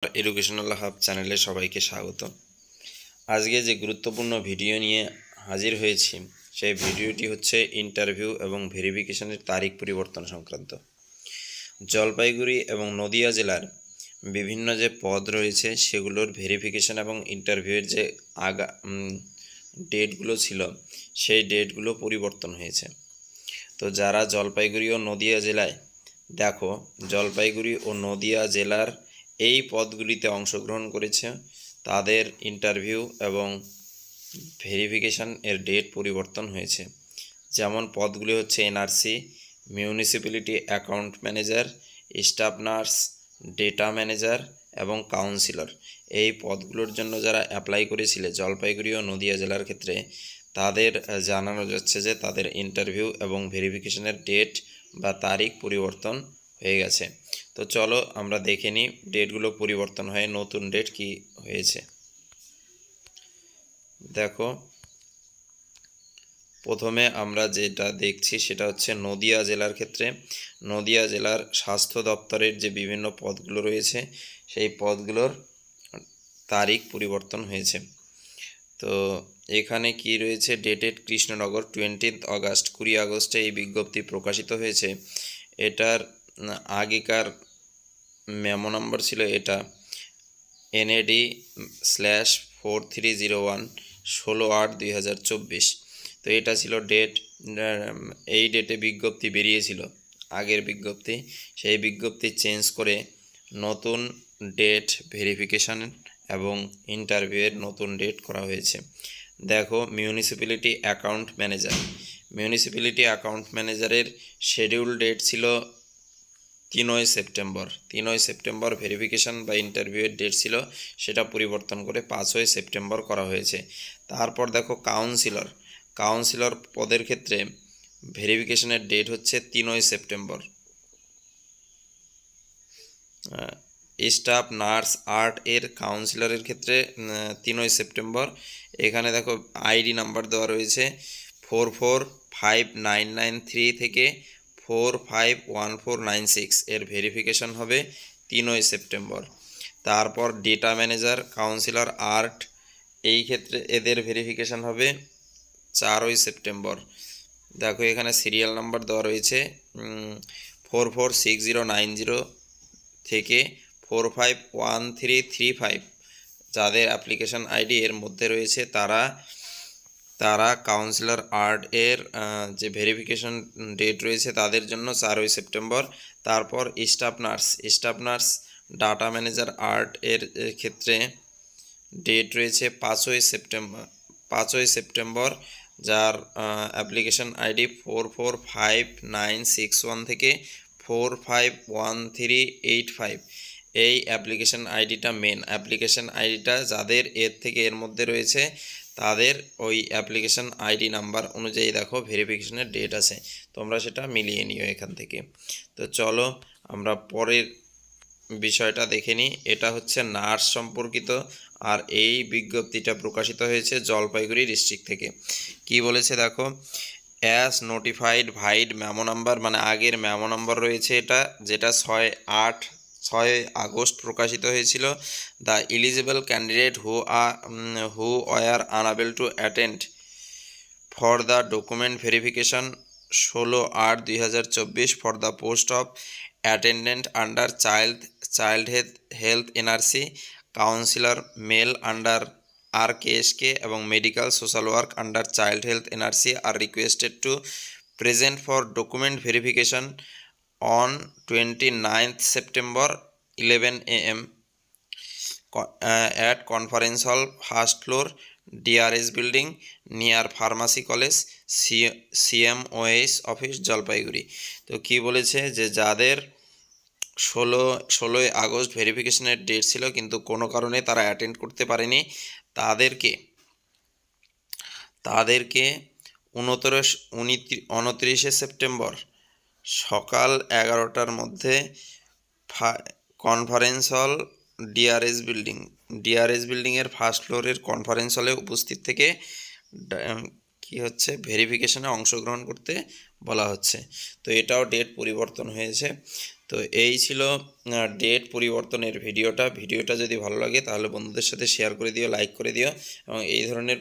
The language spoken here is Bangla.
এডুকেশনাল হাব চ্যানেলে সবাইকে স্বাগত। আজকে যে গুরুত্বপূর্ণ ভিডিও নিয়ে হাজির হয়েছি সেই ভিডিওটি হচ্ছে ইন্টারভিউ এবং ভেরিফিকেশনের তারিখ পরিবর্তন সংক্রান্ত। জলপাইগুড়ি এবং নদিয়া জেলার বিভিন্ন যে পদ রয়েছে সেগুলোর ভেরিফিকেশন এবং ইন্টারভিউয়ের যে ডেটগুলো ছিল সেই ডেটগুলো পরিবর্তন হয়েছে। তো যারা জলপাইগুড়ি ও নদিয়া জেলায় জলপাইগুড়ি ও নদিয়া জেলার এই পদগুলিতে অংশগ্রহণ করেছে তাদের ইন্টারভিউ এবং ভেরিফিকেশান এর ডেট পরিবর্তন হয়েছে। যেমন পদগুলি হচ্ছে NRC, municipality account manager, staff nurse, data manager এবং কাউন্সিলর। এই পদগুলোর জন্য যারা অ্যাপ্লাই করেছিল জলপাইগুড়ি ও নদিয়া জেলার ক্ষেত্রে তাদের জানানো যাচ্ছে যে তাদের ইন্টারভিউ এবং ভেরিফিকেশনের ডেট বা তারিখ পরিবর্তন হয়ে গেছে। তো চলো আমরা দেখে নিই ডেটগুলো পরিবর্তন হয়ে নতুন ডেট কি হয়েছে। দেখো, প্রথমে আমরা যেটা দেখছি সেটা হচ্ছে নদিয়া জেলার ক্ষেত্রে নদিয়া জেলার স্বাস্থ্য দপ্তরের যে বিভিন্ন পদগুলো রয়েছে সেই পদগুলোর তারিখ পরিবর্তন হয়েছে। তো এখানে কি রয়েছে, ডেটেড কৃষ্ণনগর 20 আগস্ট, 20 আগস্টে এই বিজ্ঞপ্তি প্রকাশিত হয়েছে। এটার আগেকার মেমো নম্বর ছিল এটা NAD/4301 16/8/2024। তো এটা ছিল ডেট। এই ডেটে বিজ্ঞপ্তি বেরিয়েছিল, আগের বিজ্ঞপ্তি, সেই বিজ্ঞপ্তি চেঞ্জ করে নতুন ডেট ভেরিফিকেশান এবং ইন্টারভিউয়ের নতুন ডেট করা হয়েছে। দেখো, মিউনিসিপ্যালিটি অ্যাকাউন্ট ম্যানেজারের শিডিউল ডেট ছিল 3 সেপ্টেম্বর। ভেরিফিকেশান বা ইন্টারভিউয়ের ডেট ছিল, সেটা পরিবর্তন করে 5 সেপ্টেম্বর করা হয়েছে। তারপর দেখো, কাউন্সিলর পদের ক্ষেত্রে ভেরিফিকেশনের ডেট হচ্ছে 3 সেপ্টেম্বর। স্টাফ নার্স আর্ট এর কাউন্সিলরের ক্ষেত্রে 3 সেপ্টেম্বর। এখানে দেখো আইডি নাম্বার দেওয়া রয়েছে 445993 থেকে 451496। এর ভেরিফিকেশন হবে 3 সেপ্টেম্বর। তারপর ডেটা ম্যানেজার কাউন্সিলর আর্ট, এই ক্ষেত্রে এদের ভেরিফিকেশন হবে 4 সেপ্টেম্বর। দেখো এখানে সিরিয়াল নাম্বার দেওয়া রয়েছে 446090 থেকে 451335। যাদের অ্যাপ্লিকেশন আইডি এর মধ্যে রয়েছে তারা কাউন্সিলর আর্ট এর যে ভেরিফিকেশন ডেট রয়েছে তাদের জন্য 4 সেপ্টেম্বর। তারপর staff nurse data manager art এর ক্ষেত্রে ডেট রয়েছে 5 সেপ্টেম্বর, যার অ্যাপ্লিকেশন আইডি 445961 থেকে 451385। এই অ্যাপ্লিকেশন আইডিটা মেন অ্যাপ্লিকেশন আইডিটা, যাদের এর থেকে এর মধ্যে রয়েছে তাদের ওই অ্যাপ্লিকেশন আইডি নাম্বার অনুযায়ী দেখো ভেরিফিকেশনের ডেট আছে, তোমরা সেটা মিলিয়ে নিও এখান থেকে। তো চলো আমরা পরের বিষয়টা দেখে নিই। এটা হচ্ছে নার্স সম্পর্কিত, আর এই বিজ্ঞপ্তিটা প্রকাশিত হয়েছে জলপাইগুড়ি ডিস্ট্রিক্ট থেকে। কি বলেছে দেখো, as notified vide memo number, মানে আগের মেমো নাম্বার রয়েছে এটা, যেটা 6 আগস্ট প্রকাশিত হয়েছিল। The eligible candidate who were unable to attend for the document verification 16/8/2024 for the post of attendant under child health NRC, counsellor male under RKSK এবং medical social work under child health NRC are requested to present for document verification on 29th September 11 AM at conference hall, first floor, DRS building near pharmacy college, CMOS office, Jalpaiguri. তো কি বলেছে, যে যাদের 16 আগস্ট ভেরিফিকেশনের ডেট ছিল কিন্তু কোনো কারণে তারা অ্যাটেন্ড করতে পারেনি, তাদেরকে 29 সেপ্টেম্বর সকাল 11টার মধ্যে কনফারেন্স হল ডিআরএস বিল্ডিংয়ের ফার্স্ট ফ্লোরের কনফারেন্স হলে উপস্থিত থেকে কি হচ্ছে ভেরিফিকেশনে অংশগ্রহণ করতে বলা হচ্ছে। তো এটাও ডেট পরিবর্তন হয়েছে। তো এই ছিল ডেট পরিবর্তনের ভিডিওটা যদি ভালো লাগে তাহলে বন্ধুদের সাথে শেয়ার করে দিও, লাইক করে দিও এবং এই ধরনের